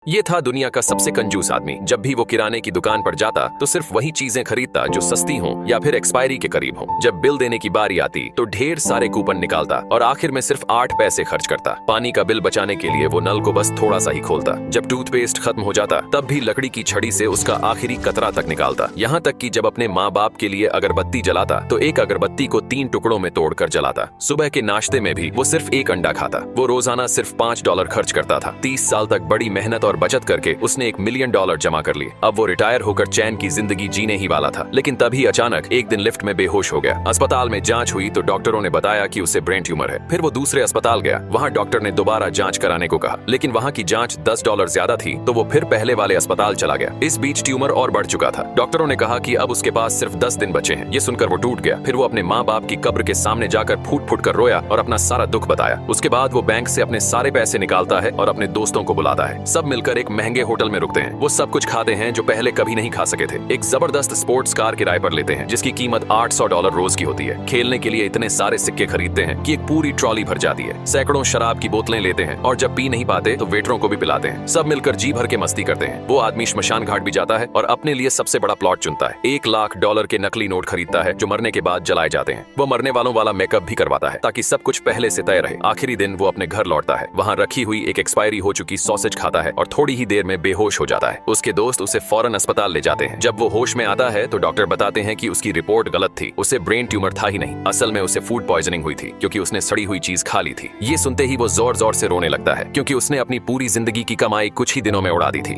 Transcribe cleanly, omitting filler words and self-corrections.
ये था दुनिया का सबसे कंजूस आदमी। जब भी वो किराने की दुकान पर जाता तो सिर्फ वही चीजें खरीदता जो सस्ती हों या फिर एक्सपायरी के करीब हों। जब बिल देने की बारी आती तो ढेर सारे कूपन निकालता और आखिर में सिर्फ 8 पैसे खर्च करता। पानी का बिल बचाने के लिए वो नल को बस थोड़ा सा ही खोलता। जब टूथपेस्ट खत्म हो जाता तब भी लकड़ी की छड़ी से उसका आखिरी कतरा तक निकालता। यहाँ तक कि जब अपने माँ बाप के लिए अगरबत्ती जलाता तो एक अगरबत्ती को 3 टुकड़ों में तोड़कर जलाता। सुबह के नाश्ते में भी वो सिर्फ एक अंडा खाता। वो रोजाना सिर्फ $5 खर्च करता था। 30 साल तक बड़ी मेहनत और बचत करके उसने $1 मिलियन जमा कर लिए। अब वो रिटायर होकर चैन की जिंदगी जीने ही वाला था। लेकिन तभी अचानक एक दिन लिफ्ट में बेहोश हो गया। अस्पताल में जांच हुई तो डॉक्टरों ने बताया कि उसे ब्रेन ट्यूमर है। फिर वो दूसरे अस्पताल गया। वहां डॉक्टर ने दोबारा जांच कराने को कहा, लेकिन वहां की जांच $10 ज्यादा थी तो वो फिर पहले वाले अस्पताल चला गया। इस बीच ट्यूमर और बढ़ चुका था। डॉक्टरों ने कहा कि अब उसके पास सिर्फ 10 दिन बचे हैं। ये सुनकर वो टूट गया। फिर वो अपने माँ बाप की कब्र के सामने जाकर फूट फूट कर रोया और अपना सारा दुख बताया। उसके बाद वो बैंक से अपने सारे पैसे निकालता है और अपने दोस्तों को बुलाता है। सब मिलकर एक महंगे होटल में रुकते हैं। वो सब कुछ खाते हैं जो पहले कभी नहीं खा सके थे। एक जबरदस्त स्पोर्ट्स कार किराए पर लेते हैं जिसकी कीमत $800 रोज की होती है। खेलने के लिए इतने सारे सिक्के खरीदते हैं कि एक पूरी ट्रॉली भर जाती है। सैकड़ों शराब की बोतलें लेते हैं और जब पी नहीं पाते तो वेटरों को भी पिलाते हैं। सब मिलकर जी भर के मस्ती करते हैं। वो आदमी श्मशान घाट भी जाता है और अपने लिए सबसे बड़ा प्लॉट चुनता है। $1 लाख के नकली नोट खरीदता है जो मरने के बाद जलाए जाते हैं। वो मरने वालों वाला मेकअप भी करवाता है ताकि सब कुछ पहले से तय रहे। आखिरी दिन वो अपने घर लौटता है। वहाँ रखी हुई एक एक्सपायरी हो चुकी सॉसेज खाता है और थोड़ी ही देर में बेहोश हो जाता है। उसके दोस्त उसे फौरन अस्पताल ले जाते हैं। जब वो होश में आता है तो डॉक्टर बताते हैं कि उसकी रिपोर्ट गलत थी। उसे ब्रेन ट्यूमर था ही नहीं, असल में उसे फूड पॉइजनिंग हुई थी क्योंकि उसने सड़ी हुई चीज खा ली थी। ये सुनते ही वो जोर जोर से रोने लगता है क्योंकि उसने अपनी पूरी जिंदगी की कमाई कुछ ही दिनों में उड़ा दी थी।